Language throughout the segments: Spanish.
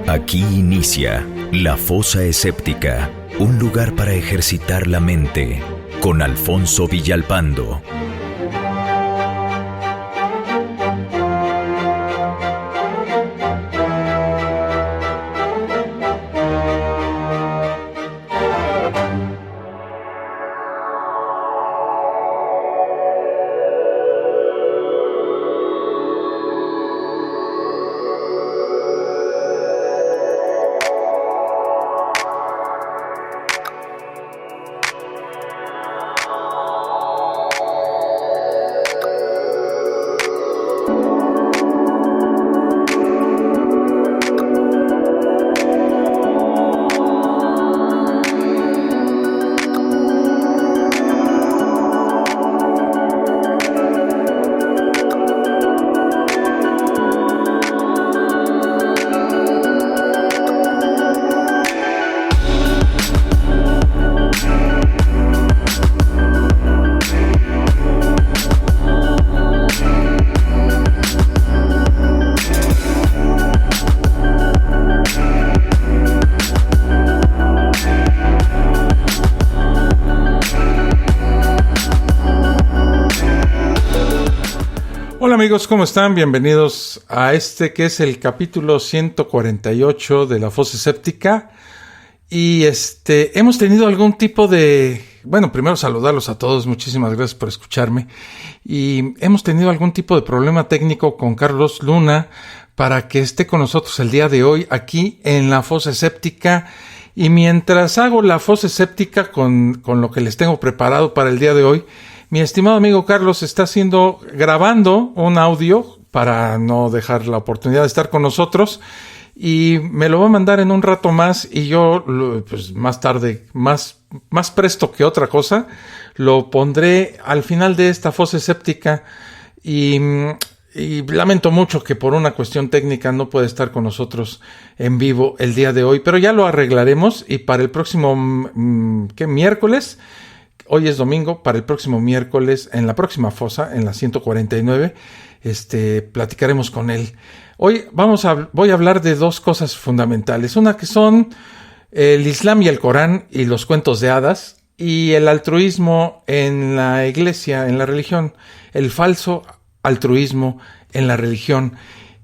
Aquí inicia La Fosa Escéptica, un lugar para ejercitar la mente, con Alfonso Villalpando. Hola amigos, ¿cómo están? Bienvenidos a este que es el capítulo 148 de La Fosa Escéptica. Y hemos tenido algún tipo de... Bueno, primero saludarlos a todos, muchísimas gracias por escucharme. Y hemos tenido algún tipo de problema técnico con Carlos Luna para que esté con nosotros el día de hoy aquí en La Fosa Escéptica. Y mientras hago La Fosa Escéptica con lo que les tengo preparado para el día de hoy, mi estimado amigo Carlos está grabando un audio para no dejar la oportunidad de estar con nosotros y me lo va a mandar en un rato más y yo, pues más tarde, más presto que otra cosa, lo pondré al final de esta Fosa Escéptica y lamento mucho que por una cuestión técnica no puede estar con nosotros en vivo el día de hoy, pero ya lo arreglaremos y para el próximo, miércoles... Hoy es domingo, para el próximo miércoles, en la próxima fosa, en la 149, platicaremos con él. Hoy voy a hablar de dos cosas fundamentales. Una que son el Islam y el Corán y los cuentos de hadas, y el altruismo en la iglesia, en la religión, el falso altruismo en la religión.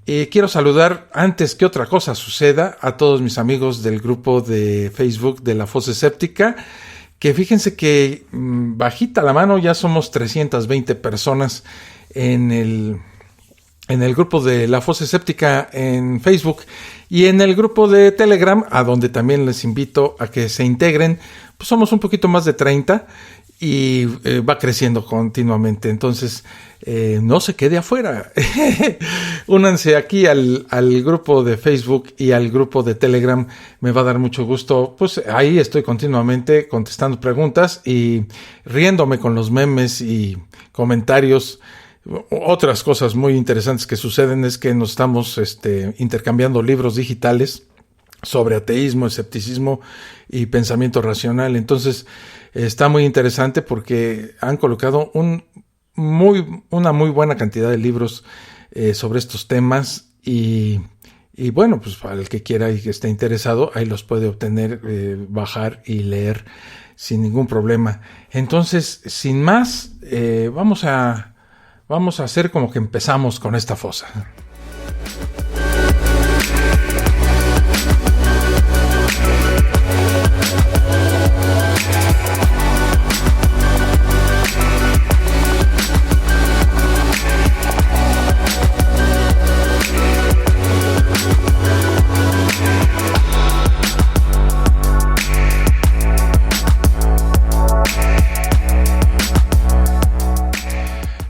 Quiero saludar, antes que otra cosa suceda, a todos mis amigos del grupo de Facebook de La Fosa Escéptica, que fíjense que bajita la mano ya somos 320 personas en el grupo de La Fosa Escéptica en Facebook y en el grupo de Telegram, a donde también les invito a que se integren. Pues somos un poquito más de 30 y va creciendo continuamente, entonces no se quede afuera. Únanse aquí al grupo de Facebook y al grupo de Telegram, me va a dar mucho gusto. Pues ahí estoy continuamente contestando preguntas y riéndome con los memes y comentarios. Otras cosas muy interesantes que suceden es que nos estamos intercambiando libros digitales sobre ateísmo, escepticismo y pensamiento racional. Entonces está muy interesante porque han colocado una muy buena cantidad de libros sobre estos temas y bueno, pues para el que quiera y que esté interesado, ahí los puede obtener, bajar y leer sin ningún problema. Entonces, sin más, vamos a hacer como que empezamos con esta fosa.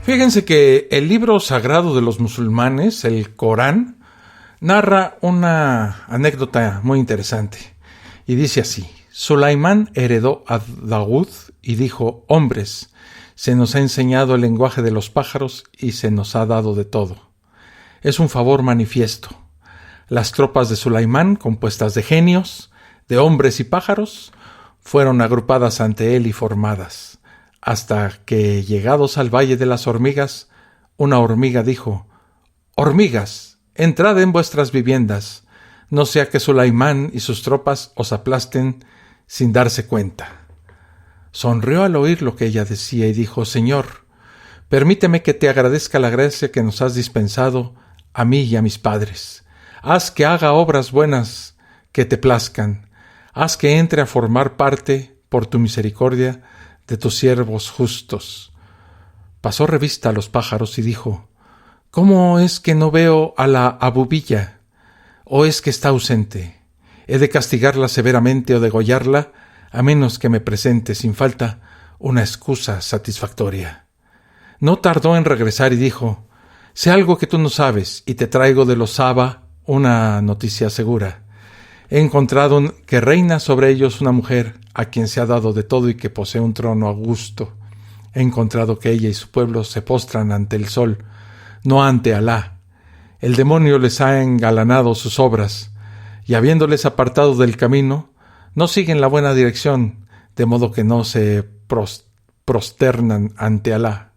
Fíjense que el libro sagrado de los musulmanes, el Corán, narra una anécdota muy interesante. Y dice así: Sulaimán heredó a Daud y dijo: hombres, se nos ha enseñado el lenguaje de los pájaros y se nos ha dado de todo. Es un favor manifiesto. Las tropas de Sulaimán, compuestas de genios, de hombres y pájaros, fueron agrupadas ante él y formadas, hasta que, llegados al Valle de las Hormigas, una hormiga dijo: «Hormigas, entrad en vuestras viviendas, no sea que Sulaimán y sus tropas os aplasten sin darse cuenta. Sonrió al oír lo que ella decía y dijo: Señor, permíteme que te agradezca la gracia que nos has dispensado a mí y a mis padres. Haz que haga obras buenas que te plazcan. Haz que entre a formar parte, por tu misericordia, de tus siervos justos. Pasó revista a los pájaros y dijo: ¿Cómo es que no veo a la abubilla? ¿O es que está ausente? ¿He de castigarla severamente o degollarla, a menos que me presente sin falta una excusa satisfactoria? No tardó en regresar y dijo: Sé algo que tú no sabes, y te traigo de los Saba una noticia segura. He encontrado que reina sobre ellos una mujer a quien se ha dado de todo y que posee un trono augusto. He encontrado que ella y su pueblo se postran ante el sol, no ante Alá. El demonio les ha engalanado sus obras, y habiéndoles apartado del camino, no siguen la buena dirección, de modo que no se prosternan ante Alá,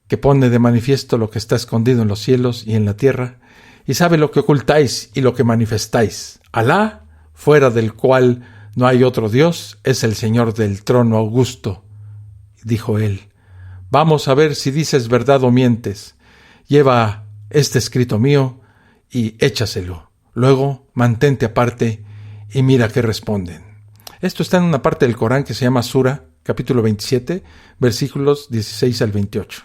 que pone de manifiesto lo que está escondido en los cielos y en la tierra, y sabe lo que ocultáis y lo que manifestáis. Alá, fuera del cual no hay otro Dios, es el Señor del trono augusto. Dijo él: Vamos a ver si dices verdad o mientes. Lleva este escrito mío y échaselo. Luego mantente aparte y mira qué responden. Esto está en una parte del Corán que se llama Sura, capítulo 27, versículos 16 al 28.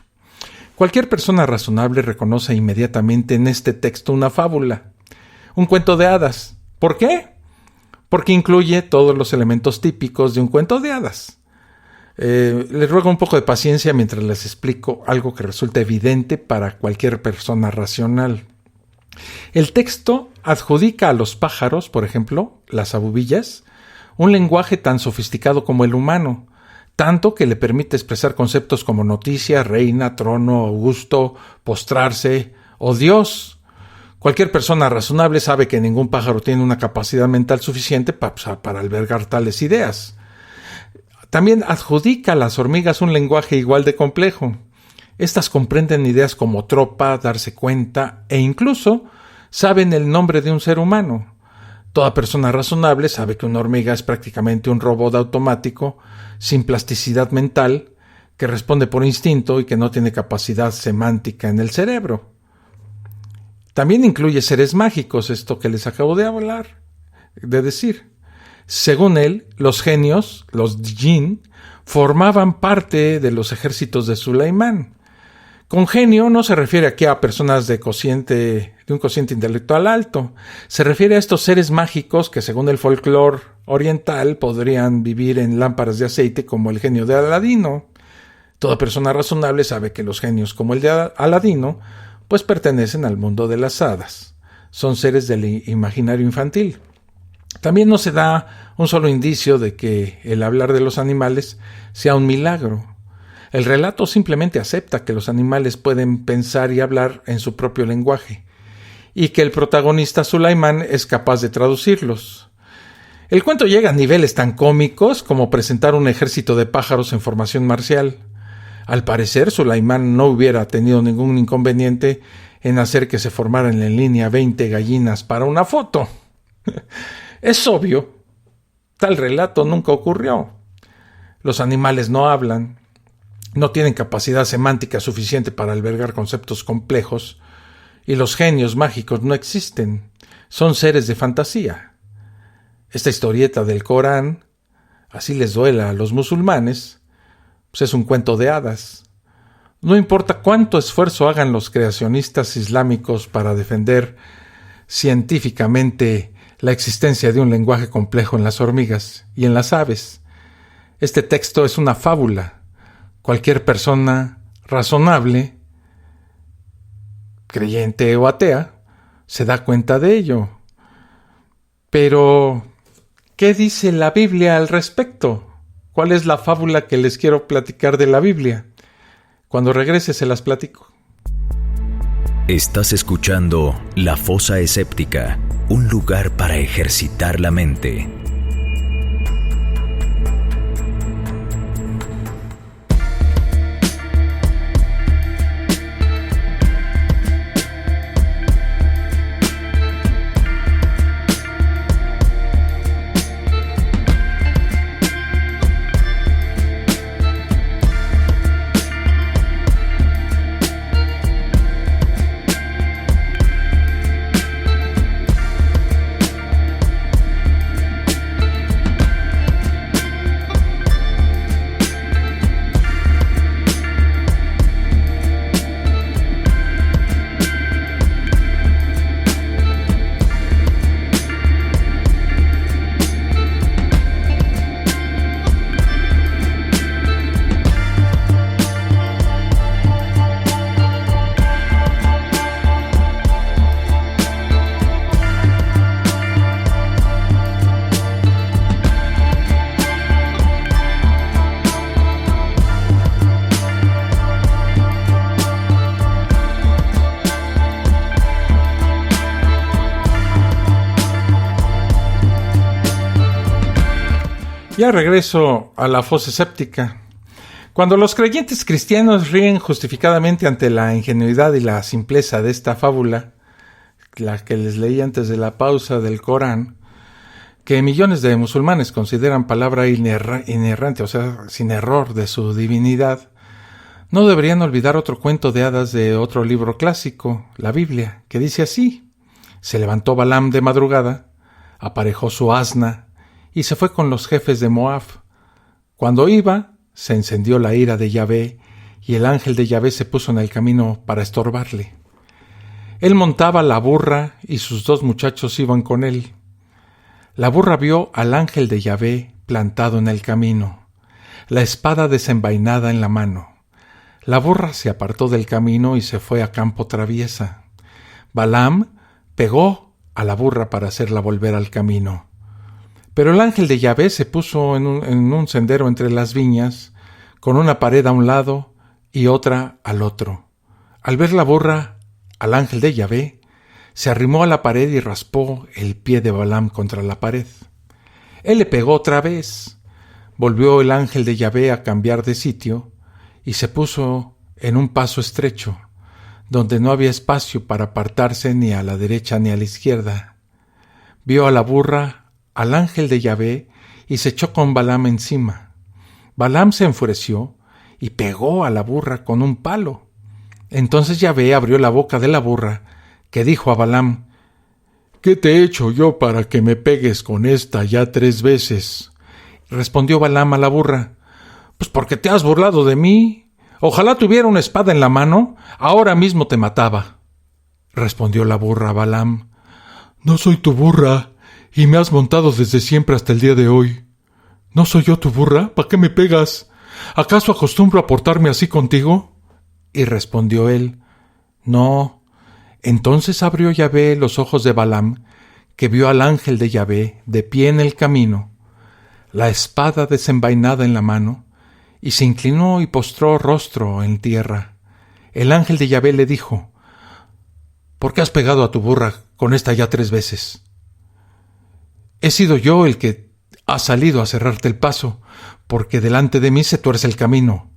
Cualquier persona razonable reconoce inmediatamente en este texto una fábula, un cuento de hadas. ¿Por qué? Porque incluye todos los elementos típicos de un cuento de hadas. Les ruego un poco de paciencia mientras les explico algo que resulta evidente para cualquier persona racional. El texto adjudica a los pájaros, por ejemplo, las abubillas, un lenguaje tan sofisticado como el humano, tanto que le permite expresar conceptos como noticia, reina, trono, augusto, postrarse o Dios. Cualquier persona razonable sabe que ningún pájaro tiene una capacidad mental suficiente para albergar tales ideas. También adjudica a las hormigas un lenguaje igual de complejo. Estas comprenden ideas como tropa, darse cuenta e incluso saben el nombre de un ser humano. Toda persona razonable sabe que una hormiga es prácticamente un robot automático sin plasticidad mental que responde por instinto y que no tiene capacidad semántica en el cerebro. También incluye seres mágicos, esto que les acabo de decir. Según él, los genios, los jinn, formaban parte de los ejércitos de Sulaimán. Con genio no se refiere aquí a personas de un cociente intelectual alto. Se refiere a estos seres mágicos que, según el folclore oriental, podrían vivir en lámparas de aceite como el genio de Aladino. Toda persona razonable sabe que los genios como el de Aladino pues pertenecen al mundo de las hadas. Son seres del imaginario infantil. También no se da un solo indicio de que el hablar de los animales sea un milagro. El relato simplemente acepta que los animales pueden pensar y hablar en su propio lenguaje, y que el protagonista Sulaimán es capaz de traducirlos. El cuento llega a niveles tan cómicos como presentar un ejército de pájaros en formación marcial. Al parecer, Sulaimán no hubiera tenido ningún inconveniente en hacer que se formaran en línea 20 gallinas para una foto. Es obvio, tal relato nunca ocurrió. Los animales no hablan, no tienen capacidad semántica suficiente para albergar conceptos complejos, y los genios mágicos no existen, son seres de fantasía. Esta historieta del Corán, así les duela a los musulmanes, pues es un cuento de hadas. No importa cuánto esfuerzo hagan los creacionistas islámicos para defender científicamente la existencia de un lenguaje complejo en las hormigas y en las aves. Este texto es una fábula. Cualquier persona razonable, creyente o atea, se da cuenta de ello. Pero, ¿qué dice la Biblia al respecto? ¿Cuál es la fábula que les quiero platicar de la Biblia? Cuando regrese se las platico. Estás escuchando La Fosa Escéptica, un lugar para ejercitar la mente. Ya regreso a la fosa séptica. Cuando los creyentes cristianos ríen justificadamente ante la ingenuidad y la simpleza de esta fábula, la que les leí antes de la pausa del Corán, que millones de musulmanes consideran palabra inerrante, o sea, sin error de su divinidad, no deberían olvidar otro cuento de hadas de otro libro clásico, la Biblia, que dice así: se levantó Balaam de madrugada, aparejó su asna y se fue con los jefes de Moab. Cuando iba, se encendió la ira de Yahvé, y el ángel de Yahvé se puso en el camino para estorbarle. Él montaba la burra y sus 2 muchachos iban con él. La burra vio al ángel de Yahvé plantado en el camino, la espada desenvainada en la mano. La burra se apartó del camino y se fue a campo traviesa. Balaam pegó a la burra para hacerla volver al camino. Pero el ángel de Yahvé se puso en un sendero entre las viñas, con una pared a un lado y otra al otro. Al ver la burra, al ángel de Yahvé, se arrimó a la pared y raspó el pie de Balaam contra la pared. Él le pegó otra vez. Volvió el ángel de Yahvé a cambiar de sitio y se puso en un paso estrecho, donde no había espacio para apartarse ni a la derecha ni a la izquierda. Vio a la burra, al ángel de Yahvé, y se echó con Balaam encima. Balaam se enfureció y pegó a la burra con un palo. Entonces Yahvé abrió la boca de la burra, que dijo a Balaam: ¿qué te he hecho yo para que me pegues con esta ya 3 veces? Respondió Balaam a la burra: pues porque te has burlado de mí. Ojalá tuviera una espada en la mano, ahora mismo te mataba. Respondió la burra a Balaam: no soy tu burra, y me has montado desde siempre hasta el día de hoy. ¿No soy yo tu burra? ¿Para qué me pegas? ¿Acaso acostumbro a portarme así contigo? Y respondió él: no. Entonces abrió Yahvé los ojos de Balaam, que vio al ángel de Yahvé de pie en el camino, la espada desenvainada en la mano, y se inclinó y postró rostro en tierra. El ángel de Yahvé le dijo: ¿por qué has pegado a tu burra con esta ya 3 veces? He sido yo el que ha salido a cerrarte el paso, porque delante de mí se tuerce el camino.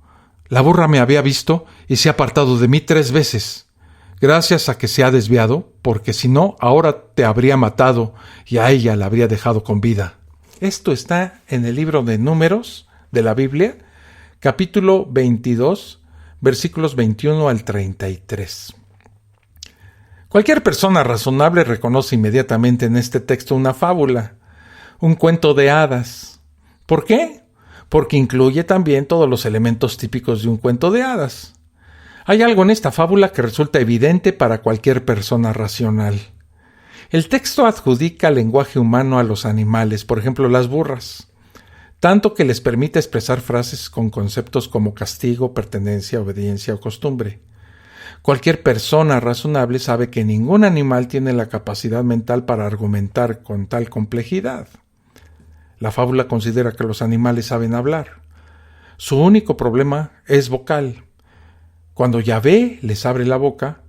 La burra me había visto y se ha apartado de mí 3 veces. Gracias a que se ha desviado, porque si no, ahora te habría matado y a ella la habría dejado con vida. Esto está en el libro de Números de la Biblia, capítulo 22, versículos 21 al 33. Cualquier persona razonable reconoce inmediatamente en este texto una fábula, un cuento de hadas. ¿Por qué? Porque incluye también todos los elementos típicos de un cuento de hadas. Hay algo en esta fábula que resulta evidente para cualquier persona racional. El texto adjudica lenguaje humano a los animales, por ejemplo las burras, tanto que les permite expresar frases con conceptos como castigo, pertenencia, obediencia o costumbre. Cualquier persona razonable sabe que ningún animal tiene la capacidad mental para argumentar con tal complejidad. La fábula considera que los animales saben hablar. Su único problema es vocal. Cuando Yahvé les abre la boca,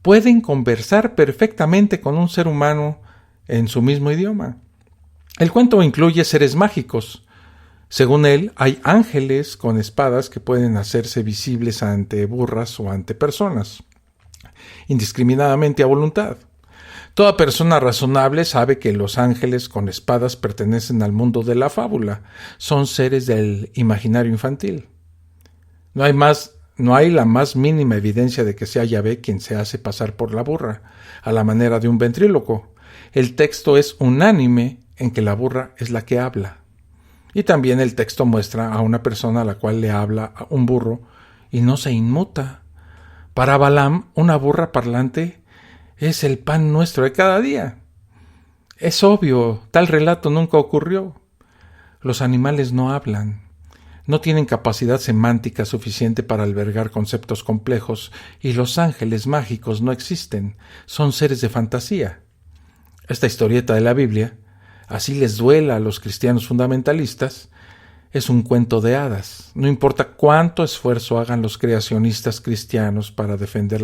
pueden conversar perfectamente con un ser humano en su mismo idioma. El cuento incluye seres mágicos. Según él, hay ángeles con espadas que pueden hacerse visibles ante burras o ante personas, indiscriminadamente a voluntad. Toda persona razonable sabe que los ángeles con espadas pertenecen al mundo de la fábula, son seres del imaginario infantil. No hay la más mínima evidencia de que sea Yahvé quien se hace pasar por la burra, a la manera de un ventríloco. El texto es unánime en que la burra es la que habla. Y también el texto muestra a una persona a la cual le habla a un burro y no se inmuta. Para Balaam, una burra parlante es el pan nuestro de cada día. Es obvio, tal relato nunca ocurrió. Los animales no hablan, no tienen capacidad semántica suficiente para albergar conceptos complejos, y los ángeles mágicos no existen, son seres de fantasía. Esta historieta de la Biblia, así les duela a los cristianos fundamentalistas, es un cuento de hadas. No importa cuánto esfuerzo hagan los creacionistas cristianos para defender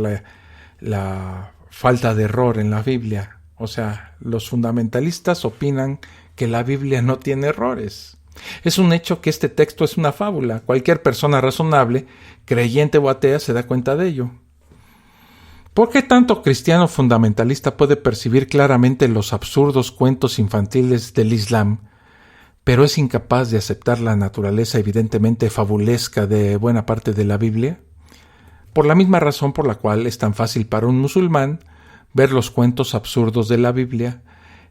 la falta de error en la Biblia. O sea, los fundamentalistas opinan que la Biblia no tiene errores. Es un hecho que este texto es una fábula. Cualquier persona razonable, creyente o atea, se da cuenta de ello. ¿Por qué tanto cristiano fundamentalista puede percibir claramente los absurdos cuentos infantiles del Islam, pero es incapaz de aceptar la naturaleza evidentemente fabulesca de buena parte de la Biblia? Por la misma razón por la cual es tan fácil para un musulmán ver los cuentos absurdos de la Biblia,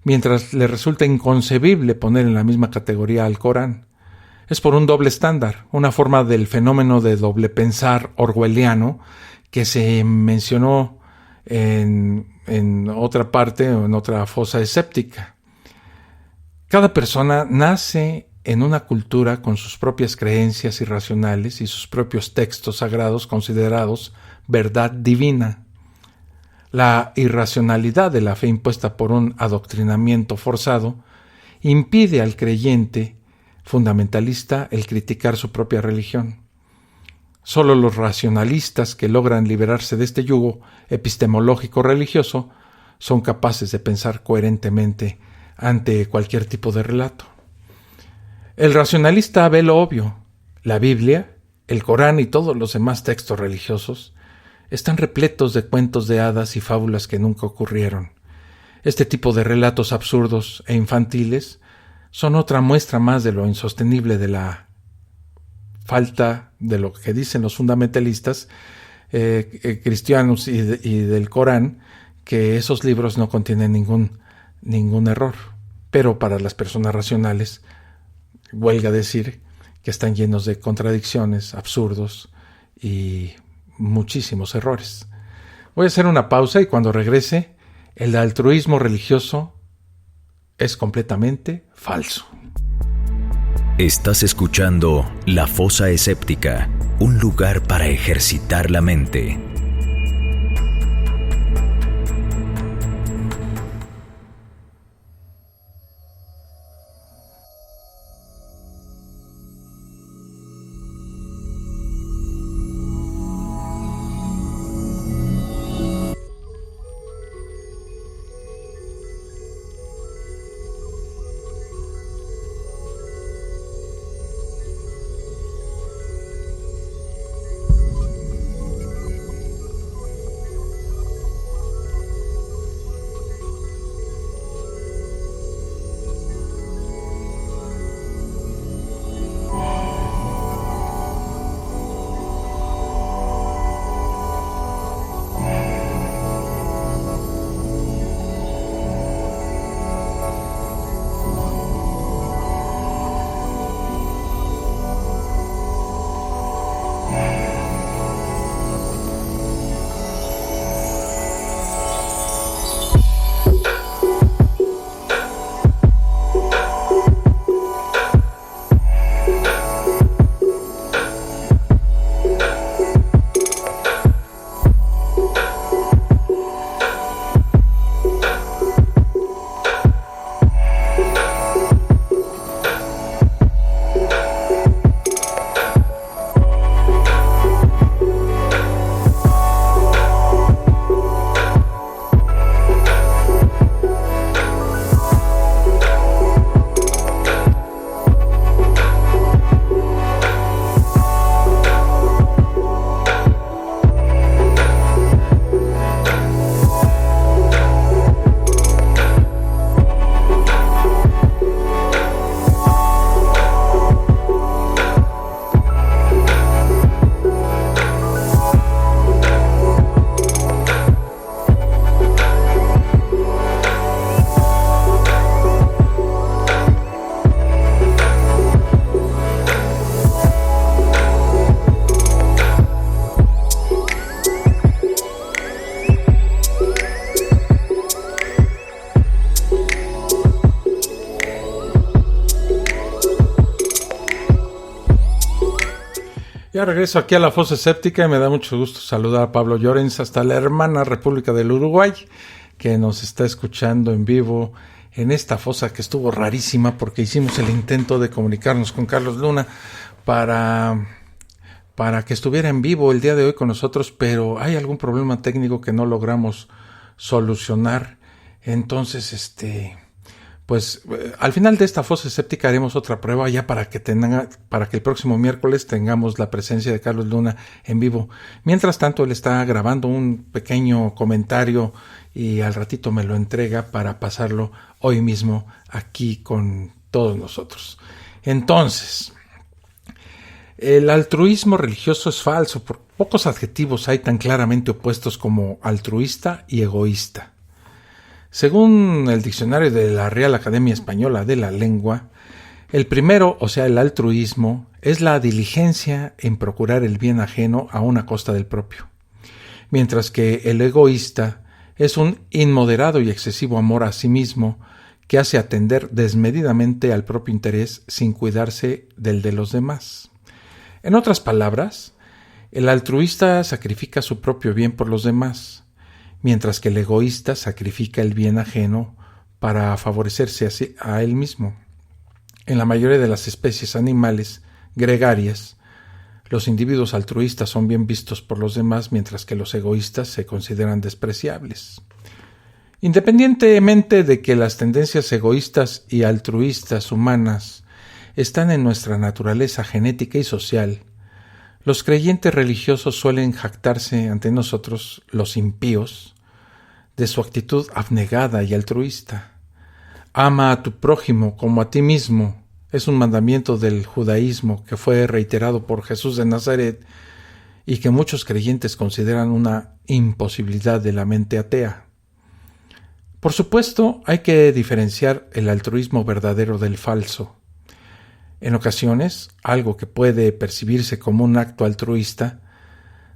mientras le resulta inconcebible poner en la misma categoría al Corán. Es por un doble estándar, una forma del fenómeno de doble pensar orwelliano que se mencionó en otra parte o en otra fosa escéptica. Cada persona nace en una cultura con sus propias creencias irracionales y sus propios textos sagrados considerados verdad divina. La irracionalidad de la fe impuesta por un adoctrinamiento forzado impide al creyente fundamentalista el criticar su propia religión. Solo los racionalistas que logran liberarse de este yugo epistemológico religioso son capaces de pensar coherentemente ante cualquier tipo de relato. El racionalista ve lo obvio. La Biblia, el Corán y todos los demás textos religiosos están repletos de cuentos de hadas y fábulas que nunca ocurrieron. Este tipo de relatos absurdos e infantiles son otra muestra más de lo insostenible de la falta de lo que dicen los fundamentalistas cristianos y del Corán, que esos libros no contienen ningún error. Pero para las personas racionales, huelga decir que están llenos de contradicciones, absurdos y muchísimos errores. Voy a hacer una pausa y cuando regrese, el altruismo religioso es completamente falso. Estás escuchando La Fosa Escéptica, un lugar para ejercitar la mente. Ya regreso aquí a la Fosa Escéptica y me da mucho gusto saludar a Pablo Llorens hasta la hermana República del Uruguay, que nos está escuchando en vivo en esta fosa que estuvo rarísima porque hicimos el intento de comunicarnos con Carlos Luna para que estuviera en vivo el día de hoy con nosotros, pero hay algún problema técnico que no logramos solucionar. Entonces, Pues al final de esta fosa escéptica haremos otra prueba ya para que el próximo miércoles tengamos la presencia de Carlos Luna en vivo. Mientras tanto, él está grabando un pequeño comentario y al ratito me lo entrega para pasarlo hoy mismo aquí con todos nosotros. Entonces, el altruismo religioso es falso. Por pocos adjetivos hay tan claramente opuestos como altruista y egoísta. Según el diccionario de la Real Academia Española de la Lengua, el primero, o sea, el altruismo, es la diligencia en procurar el bien ajeno a una costa del propio, mientras que el egoísta es un inmoderado y excesivo amor a sí mismo que hace atender desmedidamente al propio interés sin cuidarse del de los demás. En otras palabras, el altruista sacrifica su propio bien por los demás, mientras que el egoísta sacrifica el bien ajeno para favorecerse a él mismo. En la mayoría de las especies animales gregarias, los individuos altruistas son bien vistos por los demás, mientras que los egoístas se consideran despreciables. Independientemente de que las tendencias egoístas y altruistas humanas están en nuestra naturaleza genética y social, los creyentes religiosos suelen jactarse ante nosotros, los impíos, de su actitud abnegada y altruista. Ama a tu prójimo como a ti mismo es un mandamiento del judaísmo que fue reiterado por Jesús de Nazaret y que muchos creyentes consideran una imposibilidad de la mente atea. Por supuesto, hay que diferenciar el altruismo verdadero del falso. En ocasiones, algo que puede percibirse como un acto altruista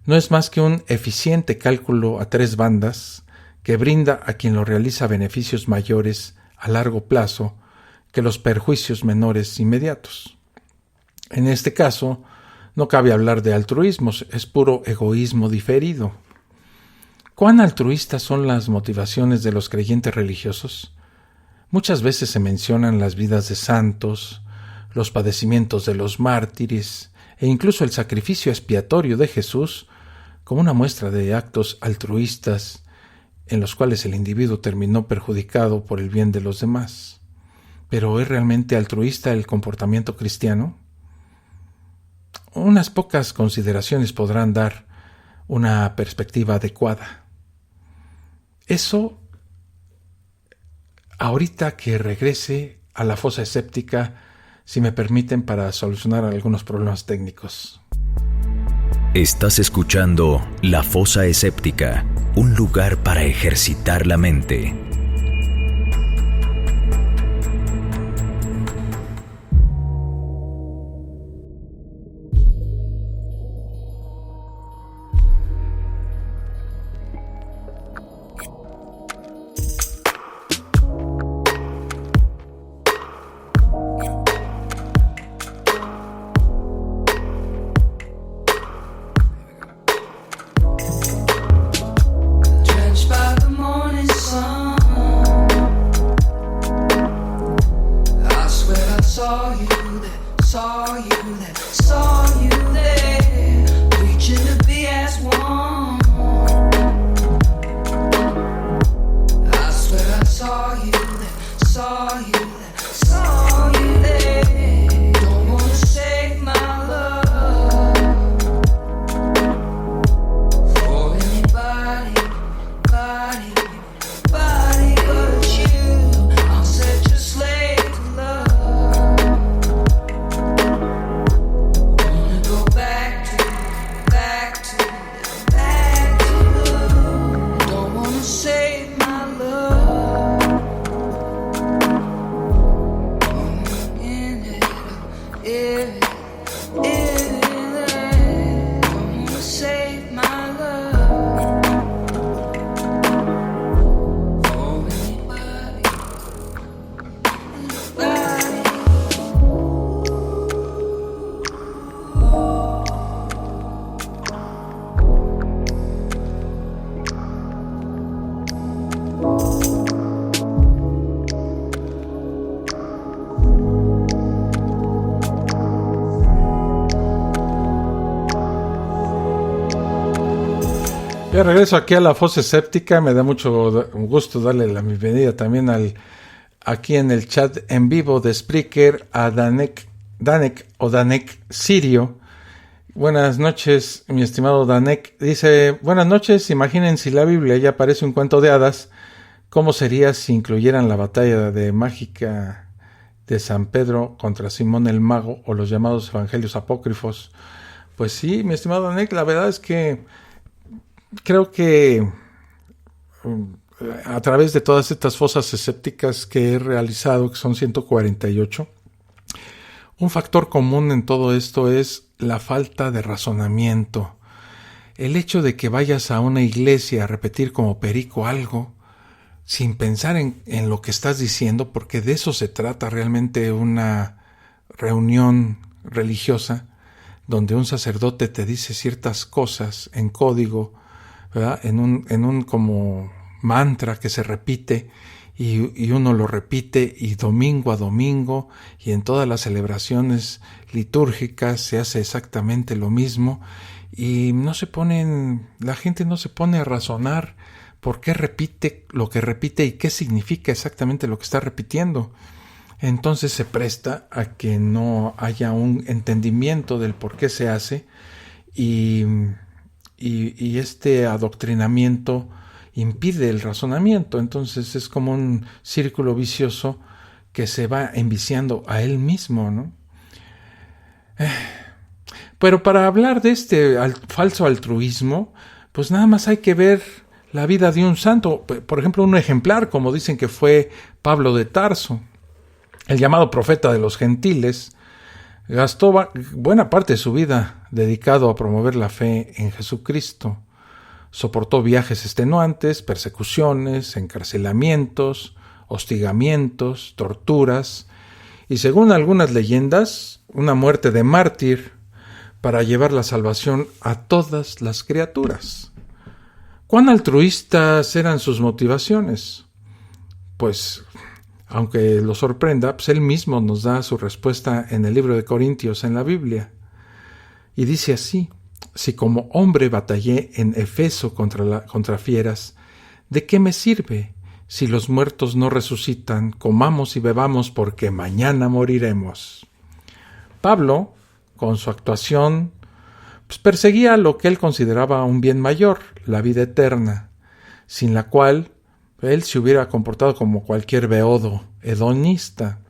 no es más que un eficiente cálculo a tres bandas que brinda a quien lo realiza beneficios mayores a largo plazo que los perjuicios menores inmediatos. En este caso, no cabe hablar de altruismo, es puro egoísmo diferido. ¿Cuán altruistas son las motivaciones de los creyentes religiosos? Muchas veces se mencionan las vidas de santos, los padecimientos de los mártires e incluso el sacrificio expiatorio de Jesús como una muestra de actos altruistas en los cuales el individuo terminó perjudicado por el bien de los demás. ¿Pero es realmente altruista el comportamiento cristiano? Unas pocas consideraciones podrán dar una perspectiva adecuada. Eso, ahorita que regrese a la fosa escéptica, si me permiten, para solucionar algunos problemas técnicos. Estás escuchando La Fosa Escéptica, un lugar para ejercitar la mente. Ya regreso aquí a la fosa escéptica. Me da mucho gusto darle la bienvenida también aquí en el chat en vivo de Spreaker a Danek Sirio. Buenas noches, mi estimado Danek. Dice, buenas noches, imaginen si la Biblia ya parece un cuento de hadas, ¿cómo sería si incluyeran la batalla de mágica de San Pedro contra Simón el Mago o los llamados evangelios apócrifos? Pues sí, mi estimado Danek, la verdad es que creo que a través de todas estas fosas escépticas que he realizado, que son 148, un factor común en todo esto es la falta de razonamiento. El hecho de que vayas a una iglesia a repetir como perico algo, sin pensar en lo que estás diciendo, porque de eso se trata realmente una reunión religiosa, donde un sacerdote te dice ciertas cosas en código, ¿verdad? En un como mantra que se repite y uno lo repite y domingo a domingo y en todas las celebraciones litúrgicas se hace exactamente lo mismo y la gente no se pone a razonar por qué repite lo que repite y qué significa exactamente lo que está repitiendo. Entonces se presta a que no haya un entendimiento del por qué se hace y este adoctrinamiento impide el razonamiento. Entonces es como un círculo vicioso que se va enviciando a él mismo, ¿no? Pero para hablar de este falso altruismo, pues nada más hay que ver la vida de un santo. Por ejemplo, un ejemplar, como dicen que fue Pablo de Tarso, el llamado profeta de los gentiles. Gastó buena parte de su vida dedicado a promover la fe en Jesucristo. Soportó viajes extenuantes, persecuciones, encarcelamientos, hostigamientos, torturas y, según algunas leyendas, una muerte de mártir para llevar la salvación a todas las criaturas. ¿Cuán altruistas eran sus motivaciones? Pues, aunque lo sorprenda, pues él mismo nos da su respuesta en el libro de Corintios en la Biblia. Y dice así: si como hombre batallé en Efeso contra fieras, ¿de qué me sirve? Si los muertos no resucitan, comamos y bebamos porque mañana moriremos. Pablo, con su actuación, pues perseguía lo que él consideraba un bien mayor, la vida eterna, sin la cual él se hubiera comportado como cualquier beodo hedonista.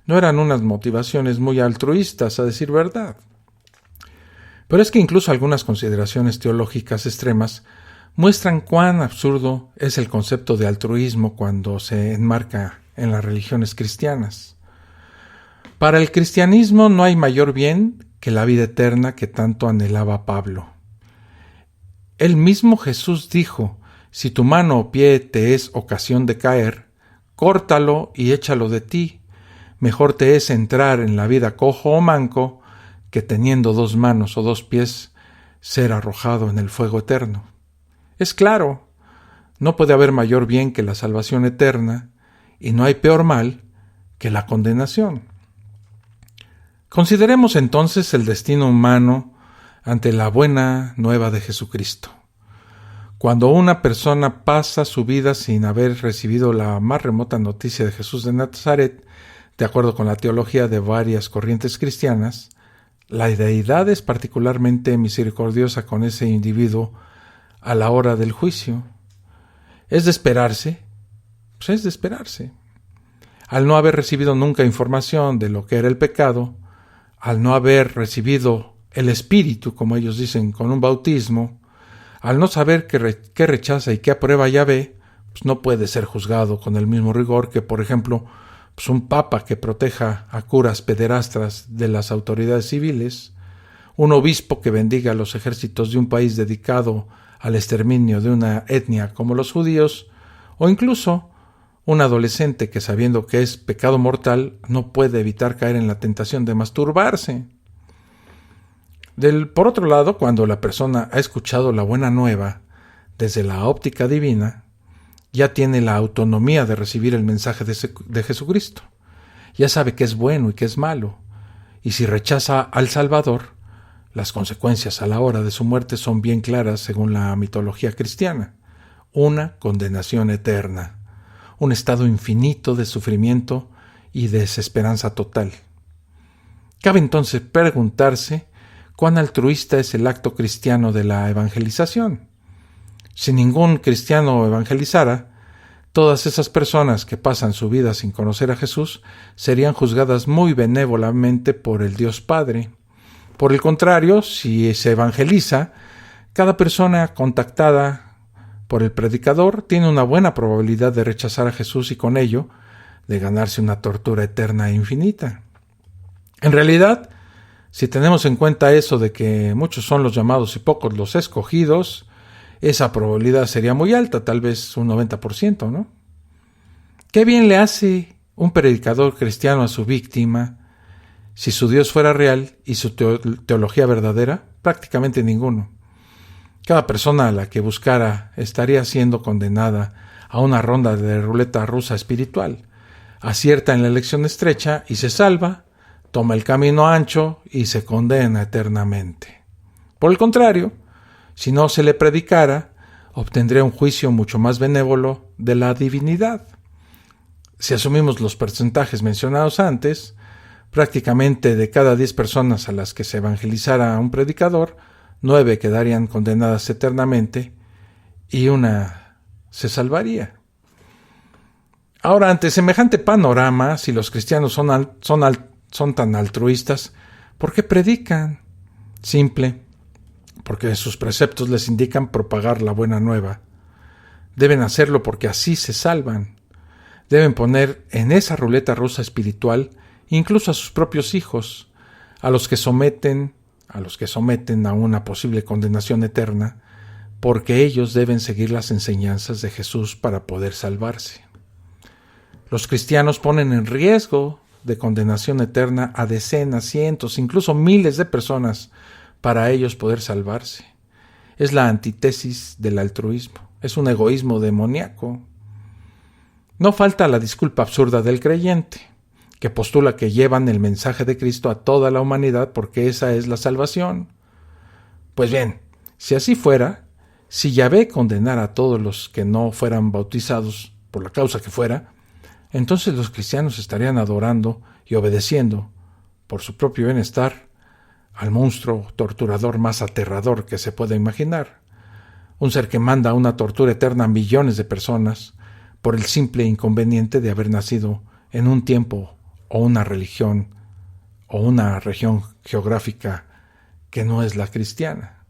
No eran unas motivaciones muy altruistas, a decir verdad. Pero es que incluso algunas consideraciones teológicas extremas muestran cuán absurdo es el concepto de altruismo cuando se enmarca en las religiones cristianas. Para el cristianismo no hay mayor bien que la vida eterna que tanto anhelaba Pablo. El mismo Jesús dijo: si tu mano o pie te es ocasión de caer, córtalo y échalo de ti. Mejor te es entrar en la vida cojo o manco que teniendo 2 manos o 2 pies ser arrojado en el fuego eterno. Es claro, no puede haber mayor bien que la salvación eterna, y no hay peor mal que la condenación. Consideremos entonces el destino humano ante la buena nueva de Jesucristo. Cuando una persona pasa su vida sin haber recibido la más remota noticia de Jesús de Nazaret, de acuerdo con la teología de varias corrientes cristianas, la deidad es particularmente misericordiosa con ese individuo a la hora del juicio. ¿Es de esperarse? Pues es de esperarse. Al no haber recibido nunca información de lo que era el pecado, al no haber recibido el Espíritu, como ellos dicen, con un bautismo, al no saber qué rechaza y qué aprueba Yahvé, pues no puede ser juzgado con el mismo rigor que, por ejemplo, pues un papa que proteja a curas pederastas de las autoridades civiles, un obispo que bendiga a los ejércitos de un país dedicado al exterminio de una etnia como los judíos, o incluso un adolescente que, sabiendo que es pecado mortal, no puede evitar caer en la tentación de masturbarse. Por otro lado, cuando la persona ha escuchado la buena nueva desde la óptica divina, ya tiene la autonomía de recibir el mensaje de Jesucristo. Ya sabe qué es bueno y qué es malo. Y si rechaza al Salvador, las consecuencias a la hora de su muerte son bien claras según la mitología cristiana. Una condenación eterna. un estado infinito de sufrimiento y desesperanza total. Cabe entonces preguntarse cuán altruista es el acto cristiano de la evangelización. Si ningún cristiano evangelizara, todas esas personas que pasan su vida sin conocer a Jesús serían juzgadas muy benévolamente por el Dios Padre. Por el contrario, si se evangeliza, cada persona contactada por el predicador tiene una buena probabilidad de rechazar a Jesús y con ello de ganarse una tortura eterna e infinita. En realidad, si tenemos en cuenta eso de que muchos son los llamados y pocos los escogidos, esa probabilidad sería muy alta, tal vez un 90%, ¿no? ¿Qué bien le hace un predicador cristiano a su víctima si su Dios fuera real y su teología verdadera? Prácticamente ninguno. Cada persona a la que buscara estaría siendo condenada a una ronda de ruleta rusa espiritual. Acierta en la elección estrecha y se salva, toma el camino ancho y se condena eternamente. Por el contrario, si no se le predicara, obtendría un juicio mucho más benévolo de la divinidad. Si asumimos los porcentajes mencionados antes, prácticamente de cada 10 personas a las que se evangelizara a un predicador, 9 quedarían condenadas eternamente y una se salvaría. Ahora, ante semejante panorama, si los cristianos son tan altruistas, ¿por qué predican? Simple, porque sus preceptos les indican propagar la buena nueva. Deben hacerlo porque así se salvan. Deben poner en esa ruleta rusa espiritual incluso a sus propios hijos, a los que someten a una posible condenación eterna, porque ellos deben seguir las enseñanzas de Jesús para poder salvarse. Los cristianos ponen en riesgo de condenación eterna a decenas, cientos, incluso miles de personas para ellos poder salvarse. Es la antítesis del altruismo, es un egoísmo demoníaco. No falta la disculpa absurda del creyente, que postula que llevan el mensaje de Cristo a toda la humanidad porque esa es la salvación. Pues bien, si así fuera, si Yahvé condenara a todos los que no fueran bautizados por la causa que fuera, entonces los cristianos estarían adorando y obedeciendo, por su propio bienestar, al monstruo torturador más aterrador que se pueda imaginar, un ser que manda una tortura eterna a millones de personas por el simple inconveniente de haber nacido en un tiempo o una religión o una región geográfica que no es la cristiana.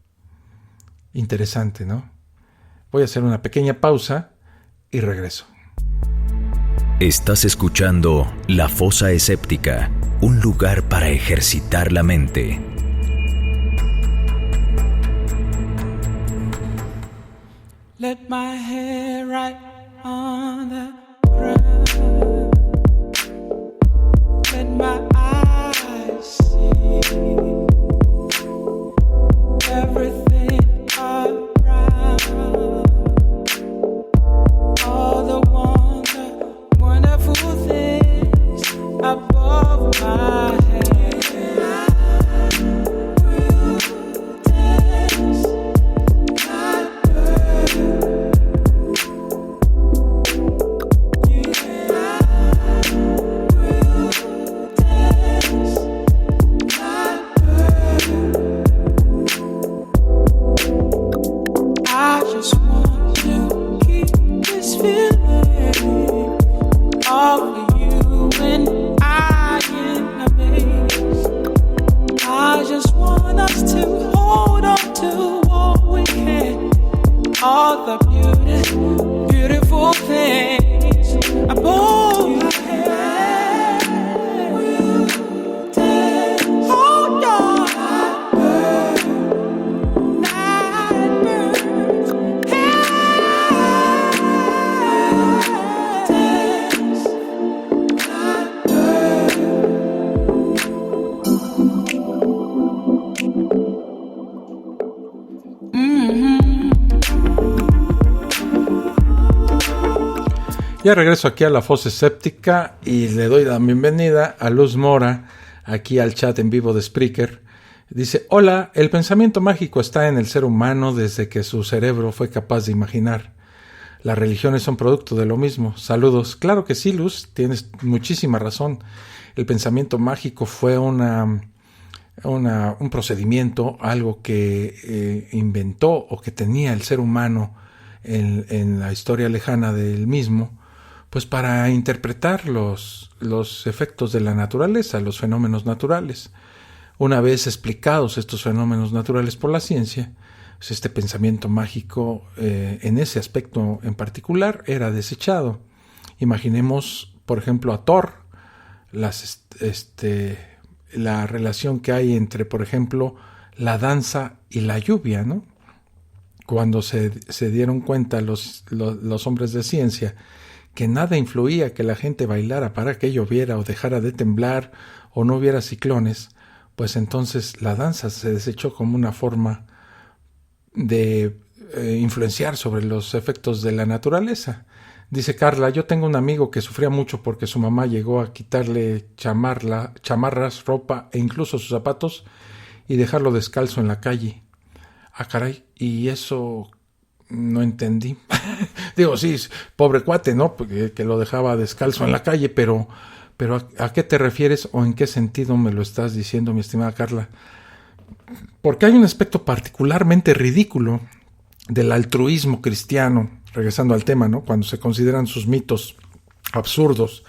Interesante, ¿no? Voy a hacer una pequeña pausa y regreso. Estás escuchando La Fosa Escéptica, un lugar para ejercitar la mente. Let my hair right on the ground. Let my eyes see everything around. All the wonderful things above my head. All the beautiful things above my head. Oh, yeah. Night birds, Ya regreso aquí a La Fosa Escéptica y le doy la bienvenida a Luz Mora, aquí al chat en vivo de Spreaker. Dice: hola, el pensamiento mágico está en el ser humano desde que su cerebro fue capaz de imaginar. las religiones son producto de lo mismo. Saludos. Claro que sí, Luz, tienes muchísima razón. El pensamiento mágico fue un procedimiento, algo que inventó o que tenía el ser humano en la historia lejana del mismo, pues para interpretar los efectos de la naturaleza, los fenómenos naturales. Una vez explicados estos fenómenos naturales por la ciencia, pues este pensamiento mágico en ese aspecto en particular era desechado. Imaginemos, por ejemplo, a Thor, la relación que hay entre, por ejemplo, la danza y la lluvia, ¿no? Cuando se dieron cuenta los hombres de ciencia que nada influía que la gente bailara para que lloviera o dejara de temblar o no hubiera ciclones, pues entonces la danza se desechó como una forma de influenciar sobre los efectos de la naturaleza. Dice Carla, yo tengo un amigo que sufría mucho porque su mamá llegó a quitarle chamarras, ropa e incluso sus zapatos y dejarlo descalzo en la calle. Ah, caray, y eso no entendí. Digo, sí, pobre cuate, ¿no? Porque que lo dejaba descalzo en la calle, pero ¿a qué te refieres o en qué sentido me lo estás diciendo, mi estimada Carla? Porque hay un aspecto particularmente ridículo del altruismo cristiano, regresando al tema, ¿no? Cuando se consideran sus mitos absurdos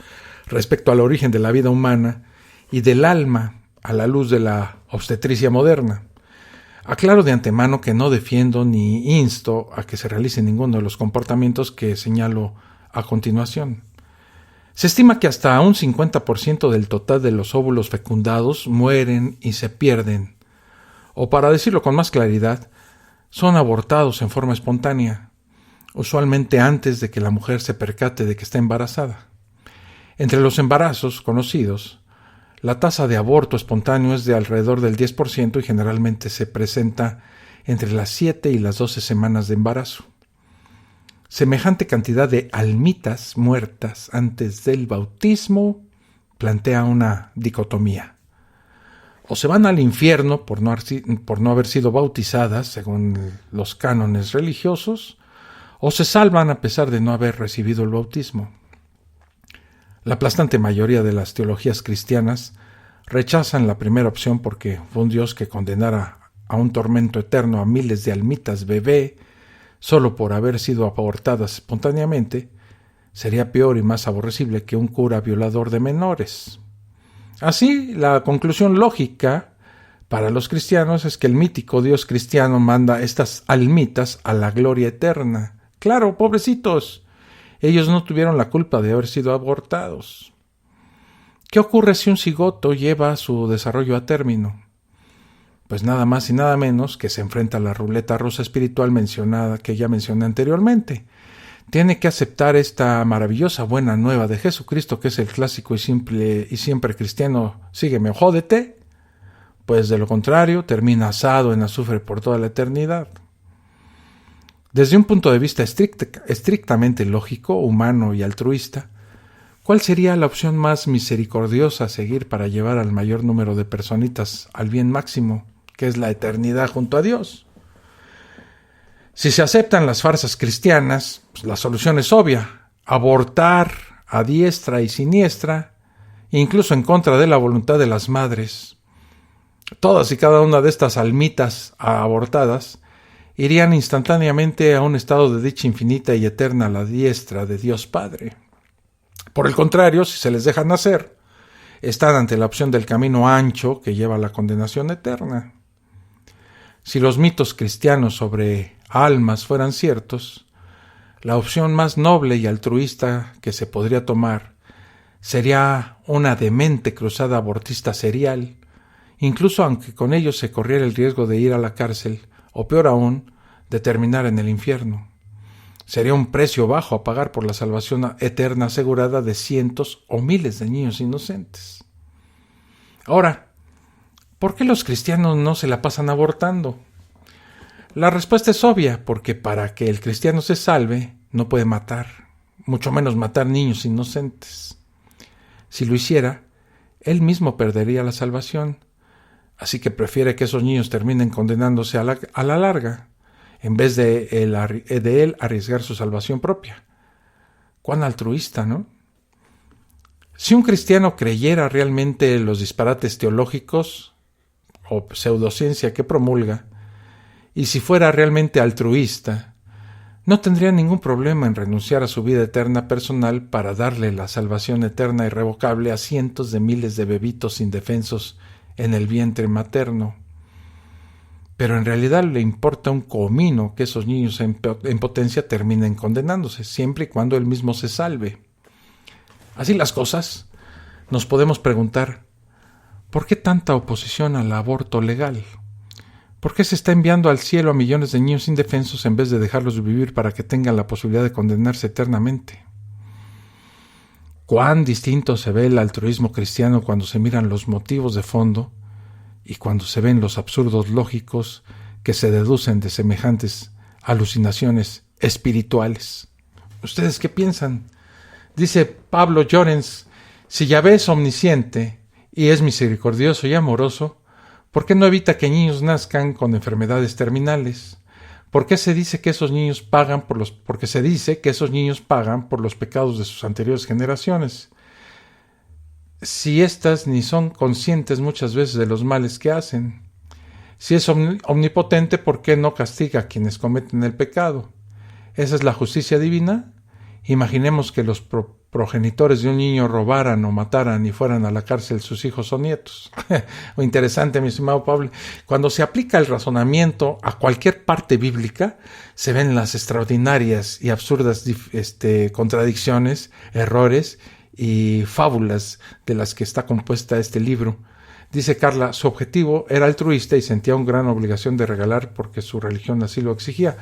respecto al origen de la vida humana y del alma a la luz de la obstetricia moderna. Aclaro de antemano que no defiendo ni insto a que se realice ninguno de los comportamientos que señalo a continuación. Se estima que hasta un 50% del total de los óvulos fecundados mueren y se pierden, o para decirlo con más claridad, son abortados en forma espontánea, usualmente antes de que la mujer se percate de que está embarazada. Entre los embarazos conocidos, la tasa de aborto espontáneo es de alrededor del 10% y generalmente se presenta entre las 7 y las 12 semanas de embarazo. Semejante cantidad de almitas muertas antes del bautismo plantea una dicotomía. O se van al infierno por no haber sido bautizadas según los cánones religiosos, o se salvan a pesar de no haber recibido el bautismo. La aplastante mayoría de las teologías cristianas rechazan la primera opción porque un Dios que condenara a un tormento eterno a miles de almitas bebé solo por haber sido abortadas espontáneamente sería peor y más aborrecible que un cura violador de menores. Así, la conclusión lógica para los cristianos es que el mítico Dios cristiano manda estas almitas a la gloria eterna. Claro, pobrecitos. Ellos no tuvieron la culpa de haber sido abortados. ¿Qué ocurre si un cigoto lleva su desarrollo a término? Pues nada más y nada menos que se enfrenta a la ruleta rusa espiritual mencionada que ya mencioné anteriormente. Tiene que aceptar esta maravillosa buena nueva de Jesucristo, que es el clásico y siempre cristiano, sígueme o jódete, pues de lo contrario termina asado en azufre por toda la eternidad. Desde un punto de vista estrictamente lógico, humano y altruista, ¿cuál sería la opción más misericordiosa a seguir para llevar al mayor número de personitas al bien máximo, que es la eternidad junto a Dios? Si se aceptan las farsas cristianas, pues la solución es obvia: abortar a diestra y siniestra, incluso en contra de la voluntad de las madres. Todas y cada una de estas almitas abortadas irían instantáneamente a un estado de dicha infinita y eterna a la diestra de Dios Padre. Por el contrario, si se les deja nacer, están ante la opción del camino ancho que lleva a la condenación eterna. Si los mitos cristianos sobre almas fueran ciertos, la opción más noble y altruista que se podría tomar sería una demente cruzada abortista serial, incluso aunque con ello se corriera el riesgo de ir a la cárcel, o peor aún, de terminar en el infierno. Sería un precio bajo a pagar por la salvación eterna asegurada de cientos o miles de niños inocentes. Ahora, ¿por qué los cristianos no se la pasan abortando? La respuesta es obvia, porque para que el cristiano se salve, no puede matar, mucho menos matar niños inocentes. Si lo hiciera, él mismo perdería la salvación, así que prefiere que esos niños terminen condenándose a la larga. en vez de él arriesgar su salvación propia. Cuán altruista, ¿no? Si un cristiano creyera realmente los disparates teológicos o pseudociencia que promulga, y si fuera realmente altruista, no tendría ningún problema en renunciar a su vida eterna personal para darle la salvación eterna irrevocable a cientos de miles de bebitos indefensos en el vientre materno. Pero en realidad le importa un comino que esos niños en potencia terminen condenándose, siempre y cuando él mismo se salve. Así las cosas, nos podemos preguntar, ¿por qué tanta oposición al aborto legal? ¿Por qué se está enviando al cielo a millones de niños indefensos en vez de dejarlos vivir para que tengan la posibilidad de condenarse eternamente? ¿Cuán distinto se ve el altruismo cristiano cuando se miran los motivos de fondo y cuando se ven los absurdos lógicos que se deducen de semejantes alucinaciones espirituales? ¿Ustedes qué piensan? Dice Pablo Llorens, si Yahvé es omnisciente y es misericordioso y amoroso, ¿por qué no evita que niños nazcan con enfermedades terminales? ¿Por qué se dice que esos niños pagan porque se dice que esos niños pagan por los pecados de sus anteriores generaciones? Si éstas ni son conscientes muchas veces de los males que hacen. Si es omnipotente, ¿por qué no castiga a quienes cometen el pecado? ¿Esa es la justicia divina? Imaginemos que los progenitores de un niño robaran o mataran y fueran a la cárcel sus hijos o nietos. O interesante, mi estimado Pablo, cuando se aplica el razonamiento a cualquier parte bíblica, se ven las extraordinarias y absurdas contradicciones, errores y fábulas de las que está compuesta este libro. Dice Carla, su objetivo era altruista y sentía una gran obligación de regalar porque su religión así lo exigía.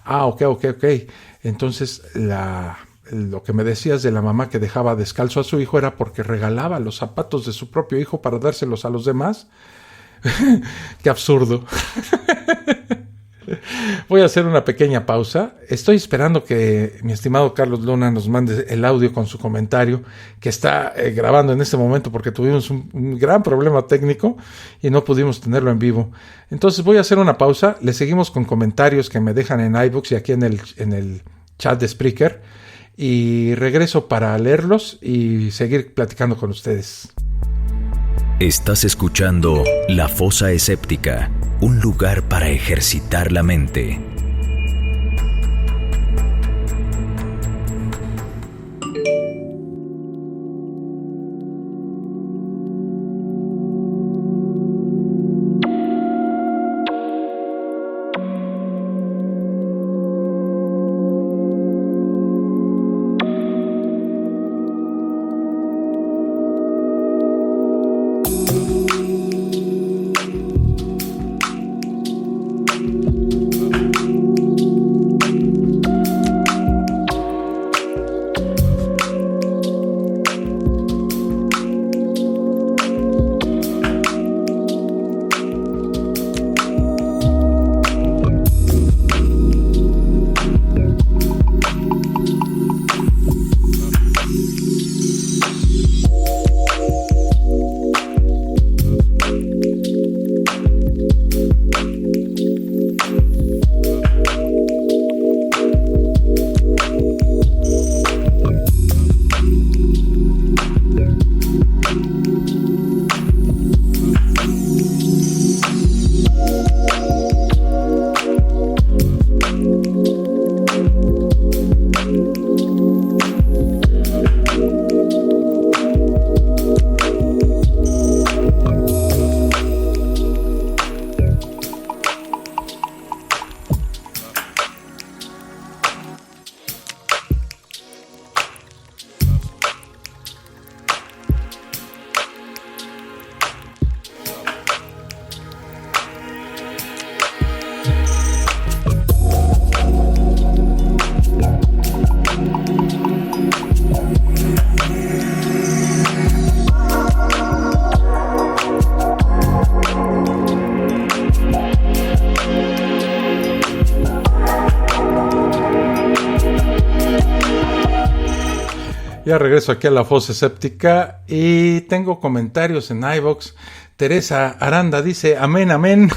Ok. Entonces, lo que me decías de la mamá que dejaba descalzo a su hijo era porque regalaba los zapatos de su propio hijo para dárselos a los demás. ¡Qué absurdo! Voy a hacer una pequeña pausa. Estoy esperando que mi estimado Carlos Luna nos mande el audio con su comentario que está grabando en este momento porque tuvimos un gran problema técnico y no pudimos tenerlo en vivo. Entonces voy a hacer una pausa. Le seguimos con comentarios que me dejan en iVoox y aquí en el chat de Spreaker. Y regreso para leerlos y seguir platicando con ustedes. Estás escuchando La Fosa Escéptica, un lugar para ejercitar la mente. Ya regreso aquí a La Fosa Escéptica y tengo comentarios en iVoox. Teresa Aranda dice, amén, amén.